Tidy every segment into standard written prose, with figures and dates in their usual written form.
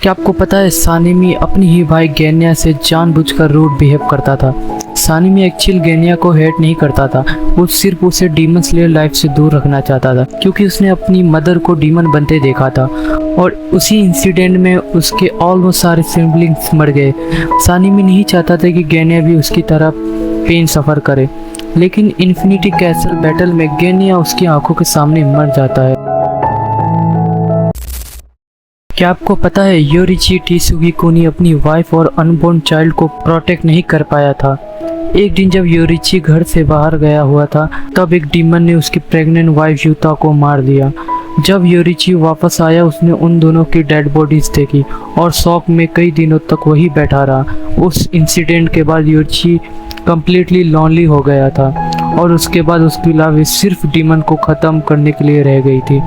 क्या आपको पता है सानिमी अपनी ही भाई गेन्या से जानबूझकर रूड बिहेव करता था। सानिमी एक्चुअल गेन्या को हेट नहीं करता था, वो सिर्फ उसे डीमन स्लेयर लाइफ से दूर रखना चाहता था क्योंकि उसने अपनी मदर को डीमन बनते देखा था और उसी इंसिडेंट में उसके ऑलमोस्ट सारे सिबलिंग्स मर गए। सानिमी नहीं चाहता था कि गेन्या भी उसकी तरह पेन सफ़र करे, लेकिन इन्फिनिटी कैसल बैटल में गेन्या उसकी आंखों के सामने मर जाता है। क्या आपको पता है योरिची टीसुगी कुनी अपनी वाइफ और अनबोर्न चाइल्ड को प्रोटेक्ट नहीं कर पाया था। एक दिन जब योरिची घर से बाहर गया हुआ था तब एक डीमन ने उसकी प्रेग्नेंट वाइफ यूता को मार दिया। जब योरिची वापस आया उसने उन दोनों की डेड बॉडीज देखी और शॉक में कई दिनों तक वही बैठा रहा। उस इंसिडेंट के बाद योरिची कम्प्लीटली लॉनली हो गया था और उसके बाद उसकी लाइफ सिर्फ डीमन को ख़त्म करने के लिए रह गई थी।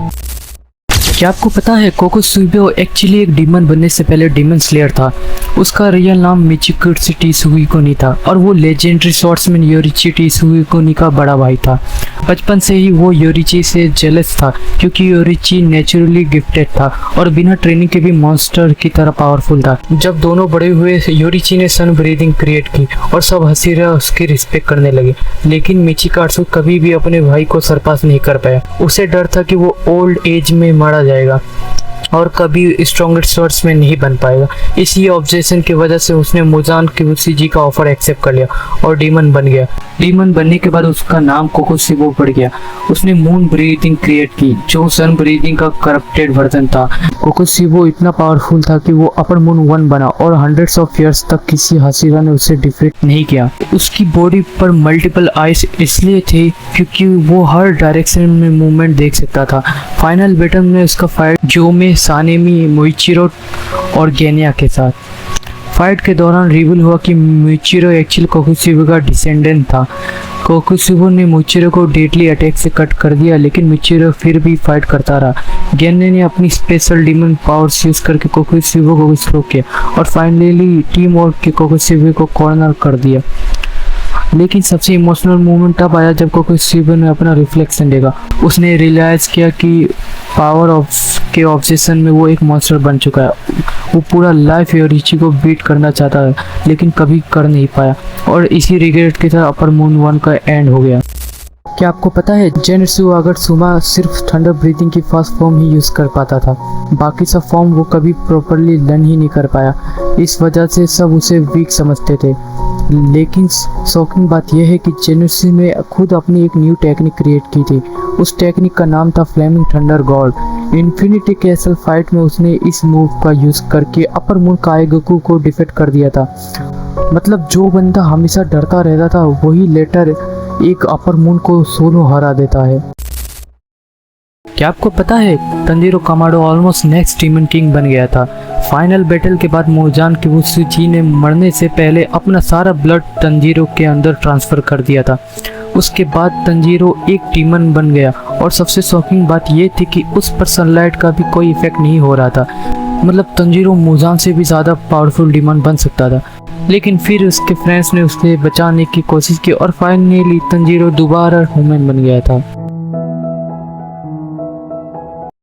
क्या आपको पता है कोकोसुबे एक्चुअली एक डीमन बनने से पहले डीमन स्लेयर था। उसका रियल नाम मिचिकुत्सु टीसुगी कुनी था और वो लेजेंडरी स्वॉर्ड्समैन योरिची टीसुगी कुनी का बड़ा भाई था। बचपन से ही वो योरिची से जेलस था क्योंकि योरिची नेचुरली गिफ्टेड था और बिना ट्रेनिंग के भी मॉन्स्टर की तरह पावरफुल था। जब दोनों बड़े हुए योरिची ने सन ब्रीदिंग क्रिएट की और सब हंसी रह उसकी रिस्पेक्ट करने लगे, लेकिन मिचिकुत्सु कभी भी अपने भाई को सरपास नहीं कर पाया। उसे डर था कि वो ओल्ड एज में मारा जाएगा और कभी स्ट्रॉन्गेस्ट स्वॉर्ड्समैन नहीं बन पाएगा। इसी ऑब्जेक्शन की वजह से उसने मुजान किबुत्सुजी का ऑफर एक्सेप्ट कर लिया और डीमन बन गया। डीमन बनने के बाद उसका नाम कोकोसुबे पड़ गया। उसने मून ब्रीदिंग क्रिएट की जो सन ब्रीदिंग का करप्टेड वर्जन था। कोकोसुबे इतना पावरफुल था कि वो अपर मून 1 बना और हंड्रेड्स ऑफ ईयर्स तक किसी हसीरा ने उसे डिफीट नहीं किया। उसकी बॉडी पर मल्टीपल आइज इसलिए थे क्योंकि वो हर डायरेक्शन में मूवमेंट देख सकता था। फाइनल बैटल में उसका फाइट जो में सानिमी, मोइचिरो और गेन्या के साथ। फाइट के दौरान रिवील हुआ कि मोइचिरो एक्चुअल कोकोसुबे का डिसेंडेंट था। कोकोसुबे ने मोइचिरो को डेडली अटैक से कट कर दिया, लेकिन मोइचिरो फिर भी फाइट करता रहा। गेन्या ने अपनी स्पेशल डीमन पावर्स यूज करके कोकोसुबे को स्लो किया और फाइनली टीम वर्क के कोकोसुबे को कॉर्नर कर दिया। लेकिन सबसे इमोशनल मोमेंट तब आया जब कोकोसुबे ने अपना रिफ्लेक्शन देखा। उसने रियलाइज किया कि पावर ऑफ के ऑब्सेशन में वो एक मॉन्स्टर बन चुका है। वो पूरा लाइफ योरिची को बीट करना चाहता है लेकिन कभी कर नहीं पाया और इसी रिग्रेट के साथ अपर मून 1 का एंड हो गया। क्या आपको पता है जेनत्सु अगत्सुमा सिर्फ थंडर ब्रीदिंग की फर्स्ट फॉर्म ही यूज कर पाता था, बाकी सब फॉर्म वो कभी प्रॉपरली लर्न ही नहीं कर पाया। इस वजह से सब उसे वीक समझते थे। लेकिन शॉकिंग बात यह है कि जेनत्सु ने खुद अपनी एक न्यू टेक्निक क्रिएट की थी। उस टेक्निक का नाम था flaming thunder god. Infinity castle fight में उसने इस मूव का यूज करके अपर मून काइगोकू को डिफीट कर दिया था। मतलब जो बंदा हमेशा डरता रहता था वही लेटर एक अपर मून को सोलो हरा देता है। क्या आपको पता है Tanjiro Kamado almost next demon king बन गया था। फाइनल बैटल के बाद मुजान किबुत्सुजी ने मरने से पहले अपना सारा ब्लड तंजीरो के अंदर ट्रांसफर कर दिया था। उसके बाद तंजीरो एक डीमन बन गया और सबसे शॉकिंग बात यह थी कि उस पर सनलाइट का भी कोई इफेक्ट नहीं हो रहा था। मतलब तंजीरो मुजान से भी ज़्यादा पावरफुल डीमन बन सकता था, लेकिन फिर उसके फ्रेंड्स ने उसे बचाने की कोशिश की और फाइनली तंजीरो दोबारा ह्यूमन बन गया था।